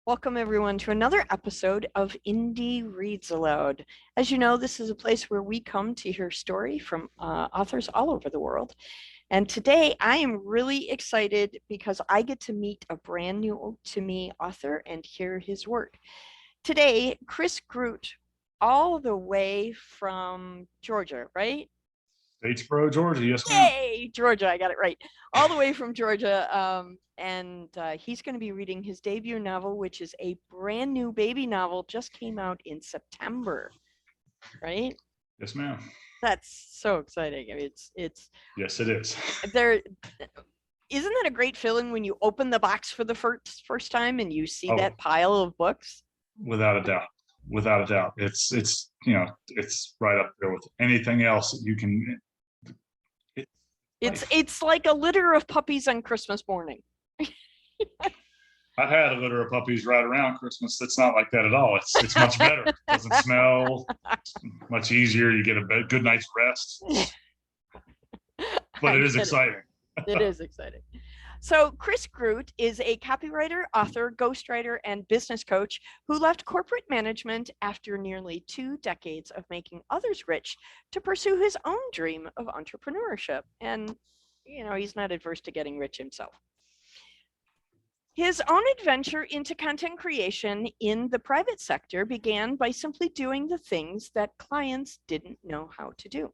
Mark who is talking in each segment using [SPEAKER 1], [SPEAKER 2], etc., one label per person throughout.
[SPEAKER 1] Welcome everyone to another episode of Indie Reads Aloud. As you know, this is a place where we come to hear story from authors all over the world. And today I am really excited because I get to meet a brand new to me author and hear his work. Today, Chris Groote, all the way from Georgia, right?
[SPEAKER 2] Statesboro, Georgia. Yes, ma'am.
[SPEAKER 1] Yay, Georgia, I got it right. All the way from Georgia. And he's going to be reading his debut novel, which is a brand new baby novel, just came out in September, right?
[SPEAKER 2] Yes, ma'am.
[SPEAKER 1] That's so exciting. I mean, it's
[SPEAKER 2] Yes, it is.
[SPEAKER 1] There, isn't that a great feeling when you open the box for the first time and you see that pile of books?
[SPEAKER 2] Without a doubt. Without a doubt. It's it's right up there with anything else that you can.
[SPEAKER 1] It's like a litter of puppies on Christmas morning.
[SPEAKER 2] I've had a litter of puppies right around Christmas. It's not like that at all. It's much better. It doesn't smell. It's much easier. You get a good night's rest. But it is exciting.
[SPEAKER 1] It is exciting. So Chris Groote is a copywriter, author, ghostwriter, and business coach who left corporate management after nearly 2 decades of making others rich to pursue his own dream of entrepreneurship. And, you know, he's not adverse to getting rich himself. His own adventure into content creation in the private sector began by simply doing the things that clients didn't know how to do.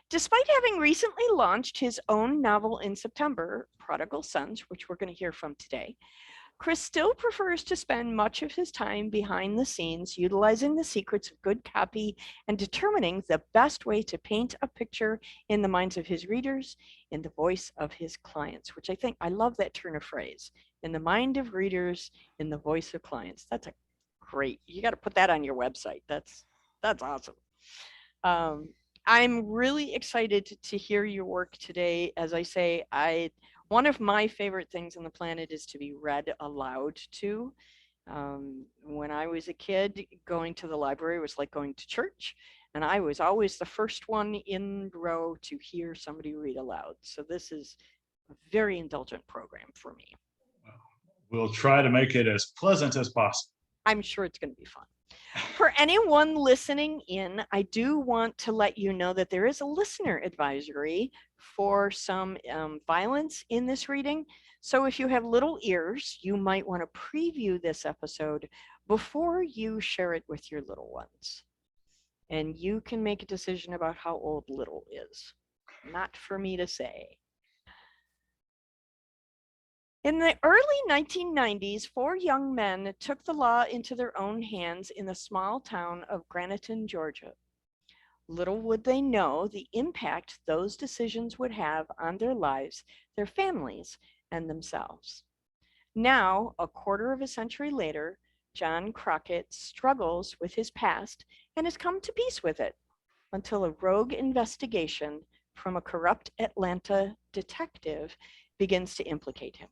[SPEAKER 1] Despite having recently launched his own novel in September, Prodigal Sons, which we're going to hear from today, Chris still prefers to spend much of his time behind the scenes, utilizing the secrets of good copy and determining the best way to paint a picture in the minds of his readers, in the voice of his clients, which I love that turn of phrase, in the mind of readers, in the voice of clients. That's a great, you got to put that on your website. That's awesome. I'm really excited to hear your work today. As I say, one of my favorite things on the planet is to be read aloud to. When I was a kid, going to the library was like going to church, and I was always the first one in the row to hear somebody read aloud. So this is a very indulgent program for me.
[SPEAKER 2] We'll try to make it as pleasant as possible.
[SPEAKER 1] I'm sure it's going to be fun. For anyone listening in, I do want to let you know that there is a listener advisory for some violence in this reading. So if you have little ears, you might want to preview this episode before you share it with your little ones. And you can make a decision about how old little is. Not for me to say. In the early 1990s, 4 young men took the law into their own hands in the small town of Graniteton, Georgia. Little would they know the impact those decisions would have on their lives, their families, and themselves. Now, a quarter of a century later, Jon Crockett struggles with his past and has come to peace with it until a rogue investigation from a corrupt Atlanta detective begins to implicate him.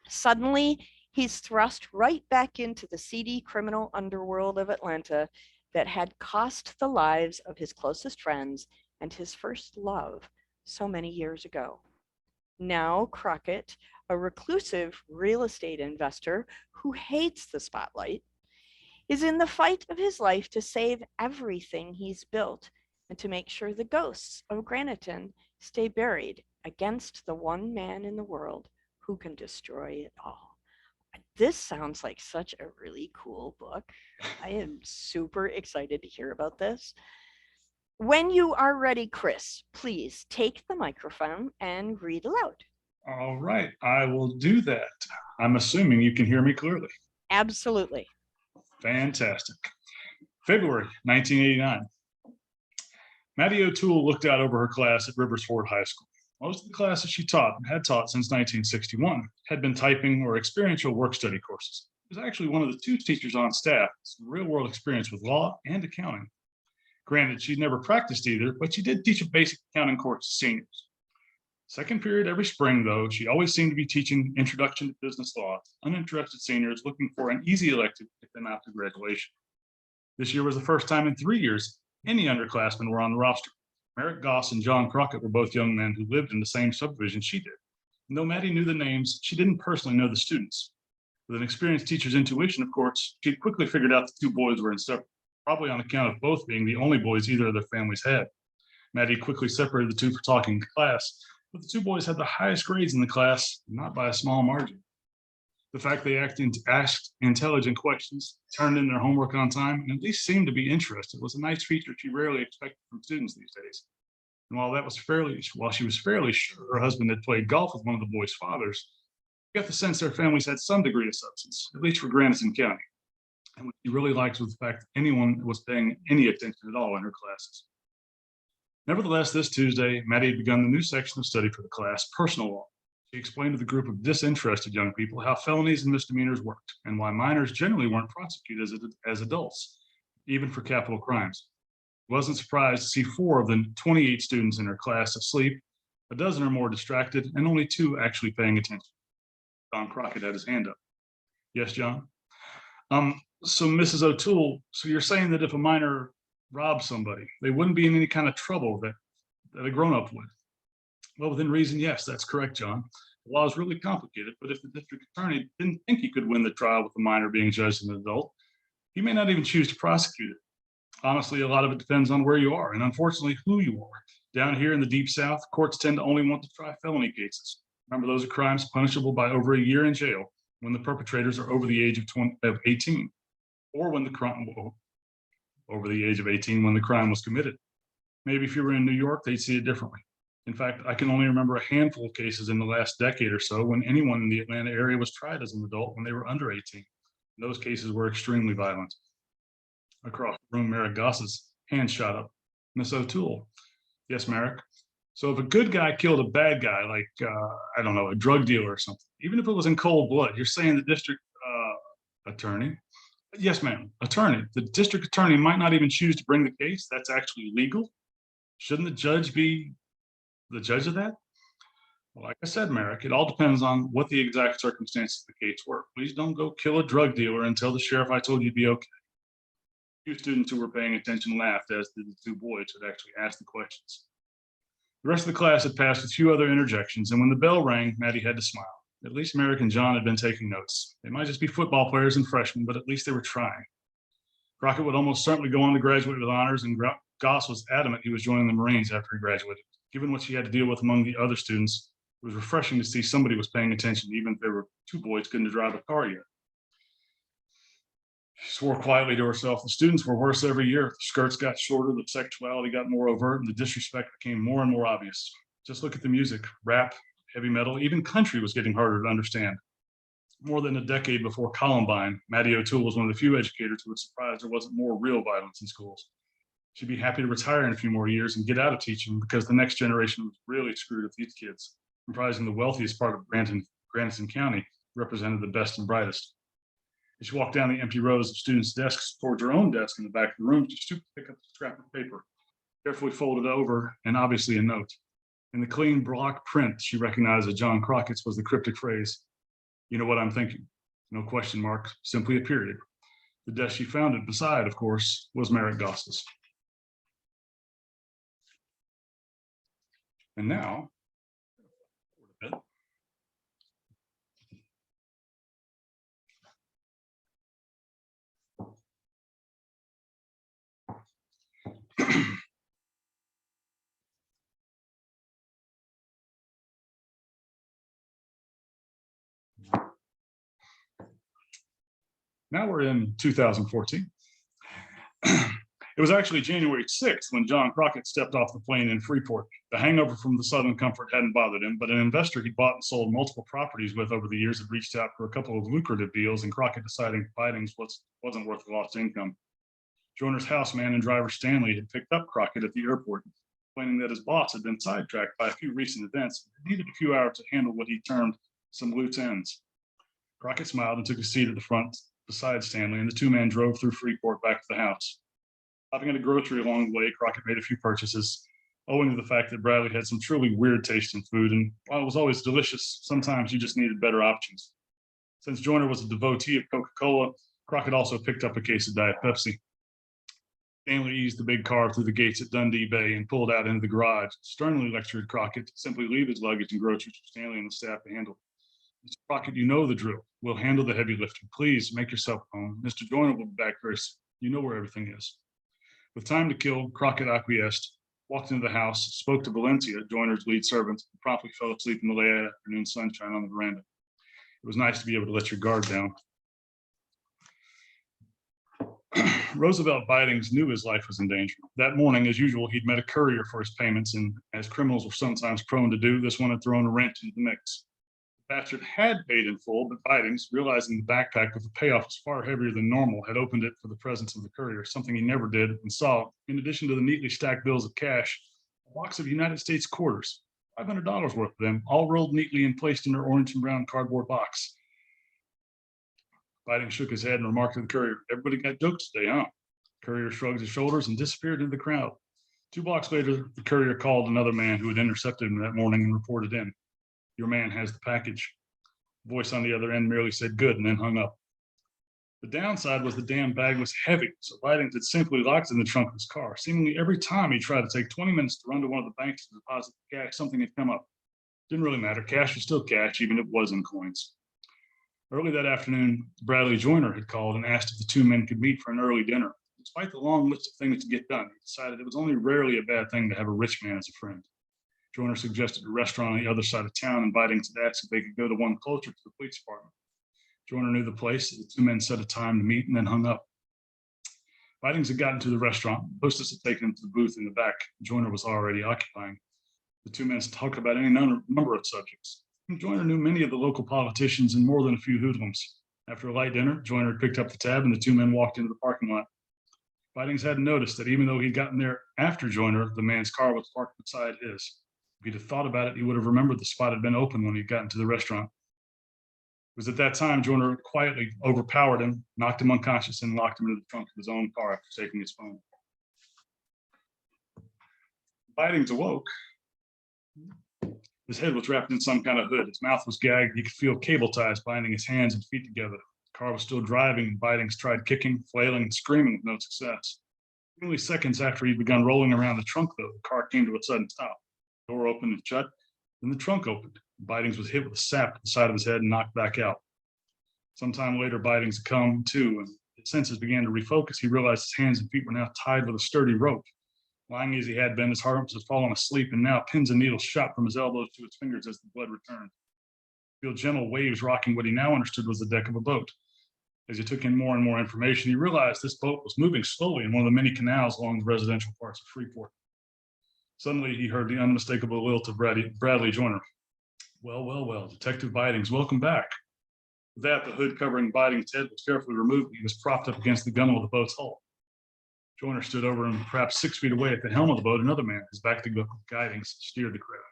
[SPEAKER 1] Suddenly, he's thrust right back into the seedy criminal underworld of Atlanta that had cost the lives of his closest friends and his first love so many years ago. Now, Crockett, a reclusive real estate investor who hates the spotlight, is in the fight of his life to save everything he's built and to make sure the ghosts of Graniteton stay buried against the one man in the world who can destroy it all. This sounds like such a really cool book. I am super excited to hear about this. When you are ready, Chris, please take the microphone and read aloud.
[SPEAKER 2] All right, I will do that. I'm assuming you can hear me clearly.
[SPEAKER 1] Absolutely.
[SPEAKER 2] Fantastic. February 1989. Maddie O'Toole looked out over her class at Riversford High School. Most of the classes she taught and had taught since 1961 had been typing or experiential work study courses. She was actually one of the 2 teachers on staff with some real-world experience with law and accounting. Granted, she'd never practiced either, but she did teach a basic accounting course to seniors. Second period every spring, though, she always seemed to be teaching Introduction to Business Law to uninterested seniors looking for an easy elective to get them out to graduation. This year was the first time in 3 years any underclassmen were on the roster. Merrick Goss and Jon Crockett were both young men who lived in the same subdivision she did. And though Maddie knew the names, she didn't personally know the students. With an experienced teacher's intuition, of course, she'd quickly figured out the two boys were inseparable, probably on account of both being the only boys either of their families had. Maddie quickly separated the two for talking in class, but the two boys had the highest grades in the class, not by a small margin. The fact they asked intelligent questions, turned in their homework on time, and at least seemed to be interested was a nice feature she rarely expected from students these days. And while she was fairly sure her husband had played golf with one of the boys' fathers, she got the sense their families had some degree of substance, at least for Graniteton County. And what she really liked was the fact that anyone was paying any attention at all in her classes. Nevertheless, this Tuesday, Maddie had begun the new section of study for the class, personal law. She explained to the group of disinterested young people how felonies and misdemeanors worked and why minors generally weren't prosecuted as adults, even for capital crimes. She wasn't surprised to see 4 of the 28 students in her class asleep, a dozen or more distracted, and only 2 actually paying attention. Jon Crockett had his hand up. Yes, John? So Mrs. O'Toole, so you're saying that if a minor robbed somebody, they wouldn't be in any kind of trouble that a grown-up would? Well, within reason, yes, that's correct, John. The law is really complicated, but if the district attorney didn't think he could win the trial with the minor being judged as an adult, he may not even choose to prosecute it. Honestly, a lot of it depends on where you are, and unfortunately, who you are. Down here in the Deep South, courts tend to only want to try felony cases. Remember, those are crimes punishable by over a year in jail when the perpetrators are over the age of 18, or when the crime over the age of 18 when the crime was committed. Maybe if you were in New York, they'd see it differently. In fact, I can only remember a handful of cases in the last decade or so when anyone in the Atlanta area was tried as an adult when they were under 18. And those cases were extremely violent. Across the room, Merrick Goss's hand shot up. Miss O'Toole. Yes, Merrick. So if a good guy killed a bad guy, like, I don't know, a drug dealer or something, even if it was in cold blood, you're saying the district attorney? Yes, ma'am, attorney. The district attorney might not even choose to bring the case. That's actually legal. Shouldn't the judge be the judge of that? Well, like I said, Merrick, it all depends on what the exact circumstances of the case were. Please don't go kill a drug dealer and tell the sheriff I told you to be okay. A few students who were paying attention laughed, as did the 2 boys who had actually asked the questions. The rest of the class had passed with few other interjections, and when the bell rang, Maddie had to smile. At least Merrick and John had been taking notes. They might just be football players and freshmen, but at least they were trying. Crockett would almost certainly go on to graduate with honors, and Goss was adamant he was joining the Marines after he graduated. Given what she had to deal with among the other students, it was refreshing to see somebody was paying attention, even if there were 2 boys couldn't drive a car yet. She swore quietly to herself. The students were worse every year. The skirts got shorter, the sexuality got more overt, and the disrespect became more and more obvious. Just look at the music. Rap, heavy metal, even country was getting harder to understand. More than a decade before Columbine, Maddie O'Toole was one of the few educators who was surprised there wasn't more real violence in schools. She'd be happy to retire in a few more years and get out of teaching because the next generation was really screwed if these kids, comprising the wealthiest part of Graniteton County, represented the best and brightest. As she walked down the empty rows of students' desks towards her own desk in the back of the room, she stooped to pick up a scrap of paper, carefully folded over, and obviously a note. In the clean block print, she recognized that Jon Crockett's was the cryptic phrase, "You know what I'm thinking." No question mark, simply a period. The desk she found it beside, of course, was Merrick Goss's. And now, now we're in 2014. It was actually January 6th when Jon Crockett stepped off the plane in Freeport. The hangover from the Southern comfort hadn't bothered him, but an investor he'd bought and sold multiple properties with over the years had reached out for a couple of lucrative deals, and Crockett deciding Bidings wasn't worth the lost income. Joiner's houseman and driver Stanley had picked up Crockett at the airport, explaining that his boss had been sidetracked by a few recent events and needed a few hours to handle what he termed some loose ends. Crockett smiled and took a seat at the front beside Stanley, and the 2 men drove through Freeport back to the house. Stopping at a grocery along the way, Crockett made a few purchases, owing to the fact that Bradley had some truly weird taste in food, and while it was always delicious, sometimes you just needed better options. Since Joyner was a devotee of Coca-Cola, Crockett also picked up a case of Diet Pepsi. Stanley eased the big car through the gates at Dundee Bay and pulled out into the garage, sternly lectured Crockett to simply leave his luggage and groceries for Stanley and the staff to handle. Mr. Crockett, you know the drill. We'll handle the heavy lifting. Please make yourself at home. Mr. Joyner will be back very soon. You know where everything is. With time to kill, Crockett acquiesced, walked into the house, spoke to Valencia, Joyner's lead servant, and promptly fell asleep in the late afternoon sunshine on the veranda. It was nice to be able to let your guard down. Roosevelt Bidings knew his life was in danger. That morning, as usual, he'd met a courier for his payments, and as criminals were sometimes prone to do, this one had thrown a wrench into the mix. The bastard had paid in full, but Bidings, realizing the backpack with the payoff was far heavier than normal, had opened it for the presence of the courier, something he never did, and saw, in addition to the neatly stacked bills of cash, a box of United States quarters, $500 worth of them, all rolled neatly and placed in their orange and brown cardboard box. Bidings shook his head and remarked to the courier, "Everybody got jokes today, huh?" The courier shrugged his shoulders and disappeared into the crowd. 2 blocks later, the courier called another man who had intercepted him that morning and reported in. "Your man has the package." The voice on the other end merely said "good" and then hung up. The downside was the damn bag was heavy, so Bidings had simply locked it in the trunk of his car. Seemingly every time he tried to take 20 minutes to run to one of the banks to deposit the cash, something had come up. Didn't really matter. Cash was still cash, even if it was in coins. Early that afternoon, Bradley Joyner had called and asked if the 2 men could meet for an early dinner. Despite the long list of things to get done, he decided it was only rarely a bad thing to have a rich man as a friend. Joyner suggested a restaurant on the other side of town, and Bidings had asked if they could go to one closer to the police department. Joyner knew the place. The 2 men set a time to meet and then hung up. Bidings had gotten to the restaurant. The hostess had taken him to the booth in the back. Joyner was already occupying. The 2 men talked about any number of subjects. Joyner knew many of the local politicians and more than a few hoodlums. After a light dinner, Joyner picked up the tab and the 2 men walked into the parking lot. Bidings hadn't noticed that even though he'd gotten there after Joyner, the man's car was parked beside his. If he'd have thought about it, he would have remembered the spot had been open when he'd gotten to the restaurant. It was at that time Joyner quietly overpowered him, knocked him unconscious, and locked him into the trunk of his own car after taking his phone. Bidings awoke. His head was wrapped in some kind of hood. His mouth was gagged. He could feel cable ties binding his hands and feet together. The car was still driving, and Bidings tried kicking, flailing, and screaming with no success. Only seconds after he'd begun rolling around the trunk, though, the car came to a sudden stop. The door opened and shut, then the trunk opened. Bidings was hit with a sap to the side of his head and knocked back out. Sometime later, Bidings had come to, and his senses began to refocus. He realized his hands and feet were now tied with a sturdy rope. Lying as he had been, his arms had fallen asleep, and now pins and needles shot from his elbows to his fingers as the blood returned. He felt gentle waves rocking what he now understood was the deck of a boat. As he took in more and more information, he realized this boat was moving slowly in one of the many canals along the residential parts of Freeport. Suddenly, he heard the unmistakable lilt of Bradley Joyner. "Well, well, well, Detective Bidings, welcome back." With that, the hood covering Bidings' head was carefully removed, and he was propped up against the gunwale of the boat's hull. Joyner stood over him, perhaps 6 feet away at the helm of the boat. Another man, his back to Bidings, steered the craft.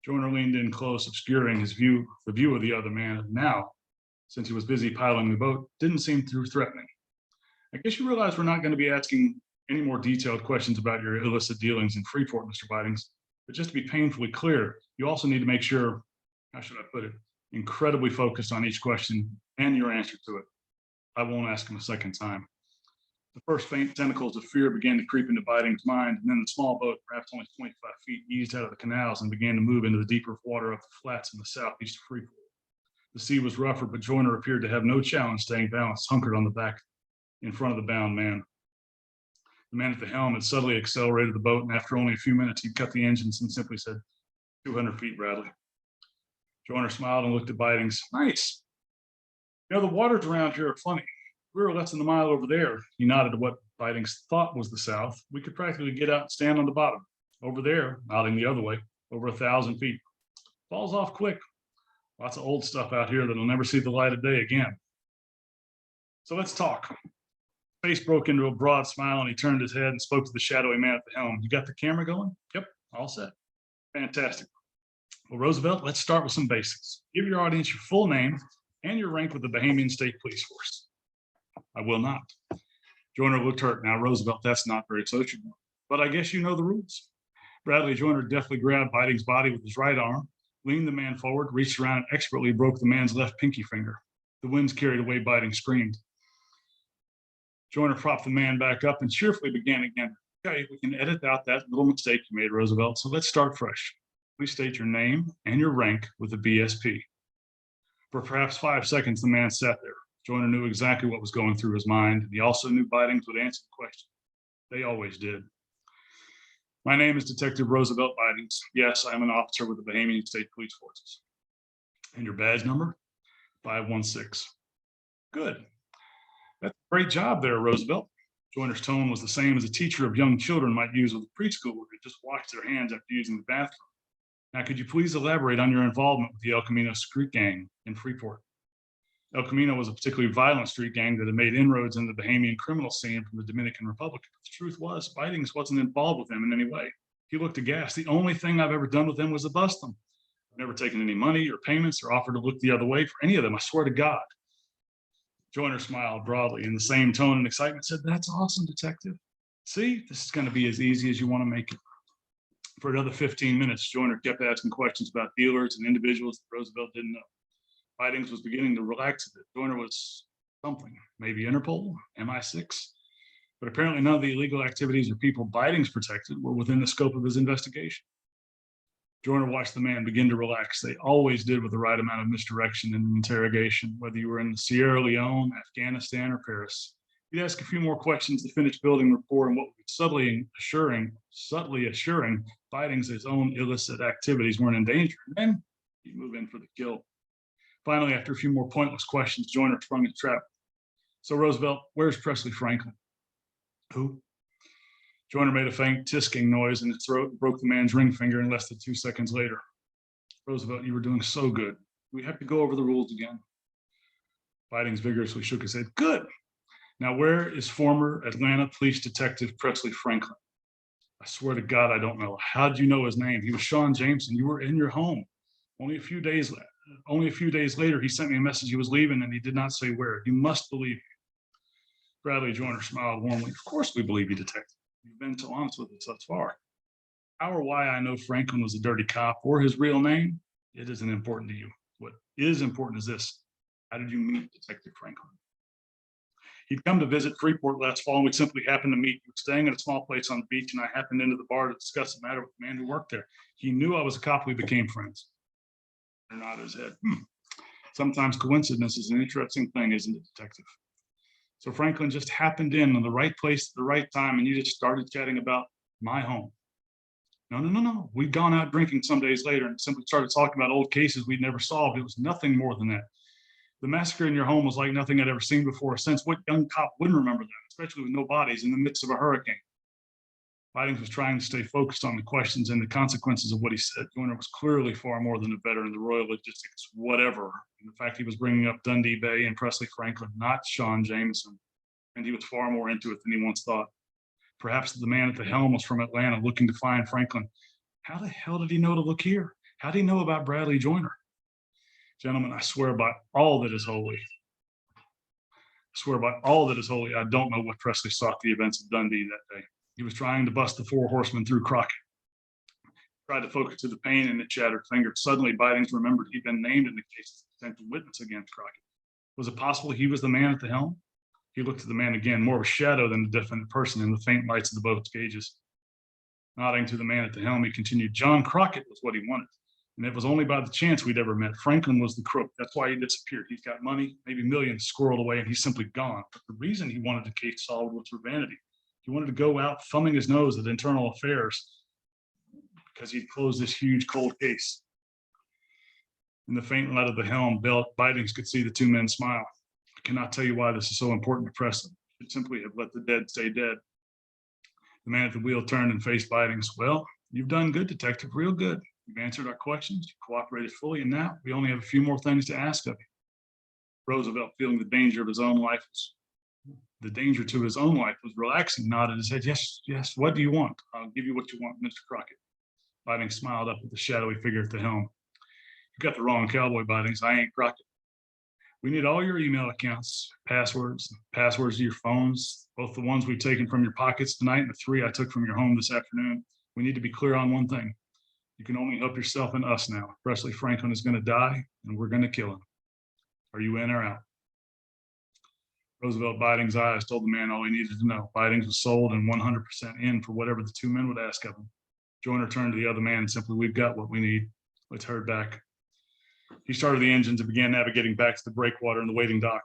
[SPEAKER 2] Joyner leaned in close, obscuring the view of the other man. Now, since he was busy piloting the boat, didn't seem too threatening. "I guess you realize we're not going to be asking any more detailed questions about your illicit dealings in Freeport, Mr. Bidings. But just to be painfully clear, you also need to make sure, how should I put it, incredibly focused on each question and your answer to it. I won't ask him a second time." The first faint tentacles of fear began to creep into Bidings' mind, and then the small boat, perhaps only 25 feet, eased out of the canals and began to move into the deeper water of the flats in the southeast of Freeport. The sea was rougher, but Joyner appeared to have no challenge staying balanced, hunkered on the back in front of the bound man. The man at the helm had subtly accelerated the boat, and after only a few minutes, he cut the engines and simply said, 200 feet, Bradley. Joyner smiled and looked at Bidings. "Nice. You know, the waters around here are funny. We were less than a mile over there." He nodded to what Bidings thought was the south. "We could practically get out and stand on the bottom. Over there," nodding the other way, "over 1,000 feet. Falls off quick. Lots of old stuff out here that'll never see the light of day again. So let's talk." His face broke into a broad smile, and he turned his head and spoke to the shadowy man at the helm. "You got the camera going?" "Yep, all set." "Fantastic. Well, Roosevelt, let's start with some basics. Give your audience your full name and your rank with the Bahamian State Police Force." "I will not." Joyner looked hurt. "Now, Roosevelt, that's not very sociable. But I guess you know the rules." Bradley Joyner deftly grabbed Bidings' body with his right arm, leaned the man forward, reached around, and expertly broke the man's left pinky finger. The winds carried away. Bidings screamed. Joyner propped the man back up and cheerfully began again. Okay, we can edit out that little mistake you made, Roosevelt, so let's start fresh. Please state your name and your rank with a BSP. For perhaps 5 seconds, the man sat there. Joyner knew exactly what was going through his mind, and he also knew Bidings would answer the question. They always did. My name is Detective Roosevelt Bidings. Yes, I am an officer with the Bahamian State Police Forces. And your badge number? 516. Good. That's a great job there, Roosevelt. Joyner's tone was the same as a teacher of young children might use with a preschooler who just washed their hands after using the bathroom. Now, could you please elaborate on your involvement with the El Camino street gang in Freeport? El Camino was a particularly violent street gang that had made inroads in the Bahamian criminal scene from the Dominican Republic. The truth was, Bidings wasn't involved with them in any way. He looked aghast. The only thing I've ever done with them was to bust them. I've never taken any money or payments or offered to look the other way for any of them, I swear to God. Joyner smiled broadly in the same tone and excitement, said, "That's awesome, Detective. See, this is going to be as easy as you want to make it." For another 15 minutes, Joyner kept asking questions about dealers and individuals that Roosevelt didn't know. Bidings was beginning to relax a bit. Joyner was something, maybe Interpol, MI6, but apparently none of the illegal activities or people Bidings protected were within the scope of his investigation. Joyner watched the man begin to relax. They always did with the right amount of misdirection and interrogation, whether you were in Sierra Leone, Afghanistan, or Paris. He'd ask a few more questions to finish building rapport and what would subtly assuring Bidings his own illicit activities weren't in danger. And then he'd move in for the kill. Finally, after a few more pointless questions, Joyner sprung his trap. "So, Roosevelt, where's Presley Franklin?" "Who?" Joyner made a faint tisking noise in his throat and broke the man's ring finger in less than 2 seconds later. "Roosevelt, you were doing so good. We have to go over the rules again." Bidings vigorously shook his head. "Good. Now, where is former Atlanta Police Detective Presley Franklin?" "I swear to God, I don't know. How did you know his name? He was Sean Jameson. You were in your home. Only a few days later, he sent me a message he was leaving, and he did not say where. You must believe me." Bradley Joyner smiled warmly. "Of course we believe you, Detective. You've been so honest with us thus far. How or why I know Franklin was a dirty cop or his real name, it isn't important to you. What is important is this. How did you meet Detective Franklin?" "He'd come to visit Freeport last fall, and we simply happened to meet. He was staying at a small place on the beach, and I happened into the bar to discuss the matter with the man who worked there. He knew I was a cop. We became friends." He nodded his head. Sometimes coincidence is an interesting thing, isn't it, Detective? So Franklin just happened in the right place at the right time, and you just started chatting about my home. No. We'd gone out drinking some days later and simply started talking about old cases we'd never solved. It was nothing more than that. The massacre in your home was like nothing I'd ever seen before or since. What young cop wouldn't remember that, especially with no bodies in the midst of a hurricane? Bidings was trying to stay focused on the questions and the consequences of what he said. Joyner was clearly far more than a veteran of the Royal Logistics, whatever. And the fact he was bringing up Dundee Bay and Presley Franklin, not Sean Jameson. And he was far more into it than he once thought. Perhaps the man at the helm was from Atlanta looking to find Franklin. How the hell did he know to look here? How did he know about Bradley Joyner? Gentlemen, I swear by all that is holy. I don't know what Presley saw at the events of Dundee that day. He was trying to bust the four horsemen through Crockett. He tried to focus to the pain in the shattered finger. Suddenly, Bidings remembered he'd been named in the case as a potential witness against Crockett. Was it possible he was the man at the helm? He looked at the man again, more of a shadow than a definite person in the faint lights of the boat's gauges. Nodding to the man at the helm, he continued, "Jon Crockett was what he wanted. And it was only by the chance we'd ever met. Franklin was the crook. That's why he disappeared. He's got money, maybe millions squirreled away, and he's simply gone. But the reason he wanted the case solved was for vanity. He wanted to go out thumbing his nose at internal affairs because he'd closed this huge cold case." In the faint light of the helm, Bidings could see the two men smile. "I cannot tell you why this is so important to Preston. You'd simply have let the dead stay dead." The man at the wheel turned and faced Bidings. "Well, you've done good, Detective, real good. You've answered our questions, you cooperated fully, and now we only have a few more things to ask of you." Roosevelt, feeling the danger to his own life was relaxing, nodded his head. Yes, what do you want? I'll give you what you want, Mr. Crockett." Bidings smiled up at the shadowy figure at the helm. "You got the wrong cowboy, Bidings. I ain't Crockett. We need all your email accounts, passwords to your phones, both the ones we've taken from your pockets tonight and the 3 I took from your home this afternoon. We need to be clear on one thing. You can only help yourself and us now. Presley Franklin is going to die, and we're going to kill him. Are you in or out?" Roosevelt Biding's eyes told the man all he needed to know. Bidings was sold and 100% in for whatever the two men would ask of him. Joyner turned to the other man and simply, "We've got what we need. Let's herd back." He started the engines and began navigating back to the breakwater and the waiting dock.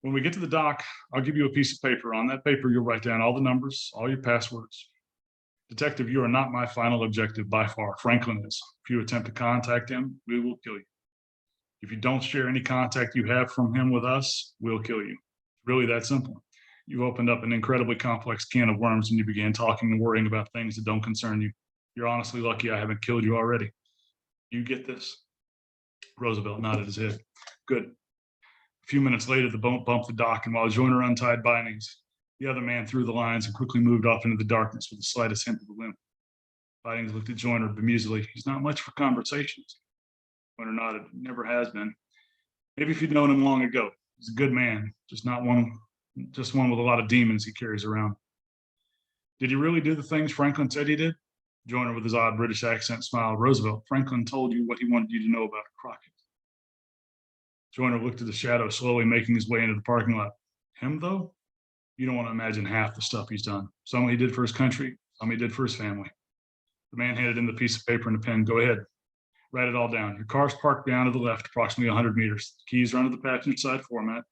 [SPEAKER 2] "When we get to the dock, I'll give you a piece of paper. On that paper, you'll write down all the numbers, all your passwords. Detective, you are not my final objective by far. Franklin is. If you attempt to contact him, we will kill you. If you don't share any contact you have from him with us, we'll kill you. Really that simple. You opened up an incredibly complex can of worms and you began talking and worrying about things that don't concern you. You're honestly lucky I haven't killed you already. You get this?" Roosevelt nodded his head. "Good." A few minutes later, the boat bumped the dock, and while Joyner untied Bindings, the other man threw the lines and quickly moved off into the darkness with the slightest hint of a limp. Bindings looked at Joyner bemusedly. "He's not much for conversations." Joyner nodded. "Never has been. Maybe if you'd known him long ago. He's a good man, just one with a lot of demons he carries around." "Did he really do the things Franklin said he did?" Joyner, with his odd British accent, smiled. "Roosevelt, Franklin told you what he wanted you to know about Crockett." Joyner looked at the shadow slowly making his way into the parking lot. "Him, though? You don't want to imagine half the stuff he's done. Some he did for his country, some he did for his family." The man handed him the piece of paper and a pen. "Go ahead. Write it all down. Your car's parked down to the left, approximately 100 meters. The keys are under the passenger side floor mat.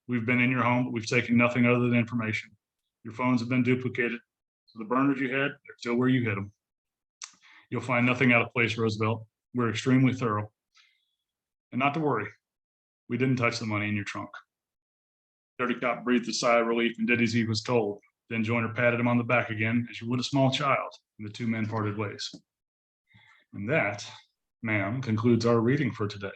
[SPEAKER 2] We've been in your home, but we've taken nothing other than information. Your phones have been duplicated, so the burners you had, they're still where you hid them. You'll find nothing out of place, Roosevelt. We're extremely thorough. And not to worry, we didn't touch the money in your trunk." Dirty Cop breathed a sigh of relief and did as he was told. Then Joyner patted him on the back again, as you would a small child, and the two men parted ways. And that, ma'am, concludes our reading for today.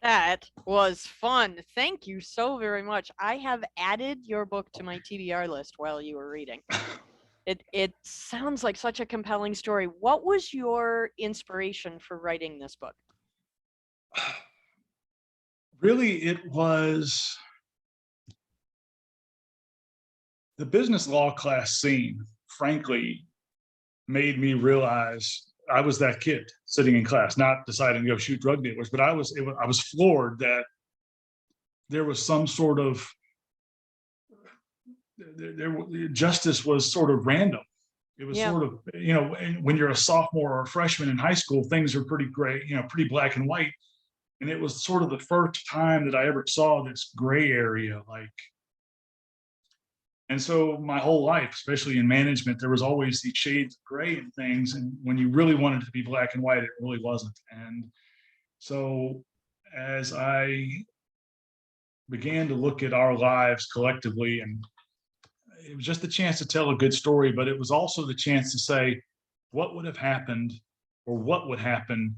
[SPEAKER 1] That was fun. Thank you so very much. I have added your book to my TBR list while you were reading. It sounds like such a compelling story. What was your inspiration for writing this book?
[SPEAKER 2] Really, it was the business law class scene, frankly, made me realize I was that kid sitting in class, not deciding to go shoot drug dealers, but I was floored that there was some sort of justice was sort of random. It was sort of, when you're a sophomore or a freshman in high school, things are pretty gray, pretty black and white. And it was sort of the first time that I ever saw this gray area, and so my whole life, especially in management, there was always these shades of gray and things. And when you really wanted it to be black and white, it really wasn't. And so as I began to look at our lives collectively, and it was just a chance to tell a good story, but it was also the chance to say, what would have happened, or what would happen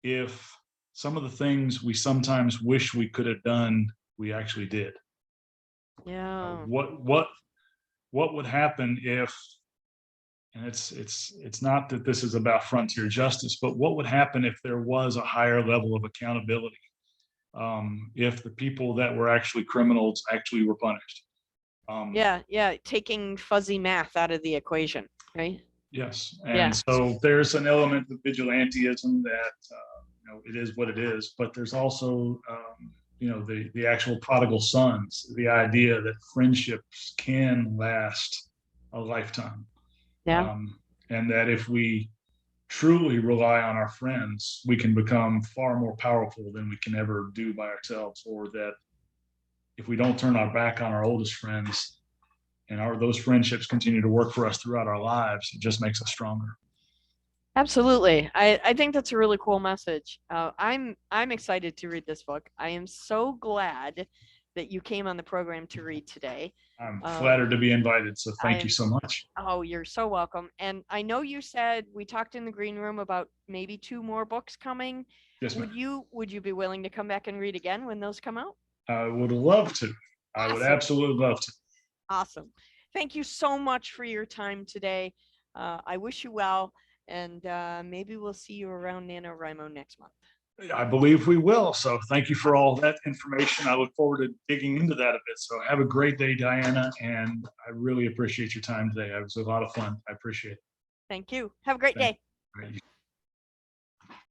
[SPEAKER 2] if some of the things we sometimes wish we could have done, we actually did.
[SPEAKER 1] Yeah.
[SPEAKER 2] What would happen if, and it's not that this is about frontier justice, but what would happen if there was a higher level of accountability? If the people that were actually criminals actually were punished?
[SPEAKER 1] Taking fuzzy math out of the equation, right?
[SPEAKER 2] Yes, and so there's an element of vigilantism that it is what it is, but there's also the actual prodigal sons, the idea that friendships can last a lifetime. And that if we truly rely on our friends, we can become far more powerful than we can ever do by ourselves, or that if we don't turn our back on our oldest friends and those friendships continue to work for us throughout our lives, it just makes us stronger.
[SPEAKER 1] Absolutely. I think that's a really cool message. I'm excited to read this book. I am so glad that you came on the program to read today.
[SPEAKER 2] I'm flattered to be invited, so thank you so much.
[SPEAKER 1] Oh, you're so welcome. And I know you said, we talked in the green room about maybe 2 more books coming.
[SPEAKER 2] Yes, ma'am.
[SPEAKER 1] Would you be willing to come back and read again when those come out?
[SPEAKER 2] I would love to.
[SPEAKER 1] Awesome.
[SPEAKER 2] I would absolutely love to.
[SPEAKER 1] Awesome. Thank you so much for your time today. I wish you well, and maybe we'll see you around NaNoWriMo next month.
[SPEAKER 2] I believe we will. So thank you for all that information. I look forward to digging into that a bit. So have a great day, Diana. And I really appreciate your time today. It was a lot of fun. I appreciate it.
[SPEAKER 1] Thank you. Have a great day.
[SPEAKER 2] All right.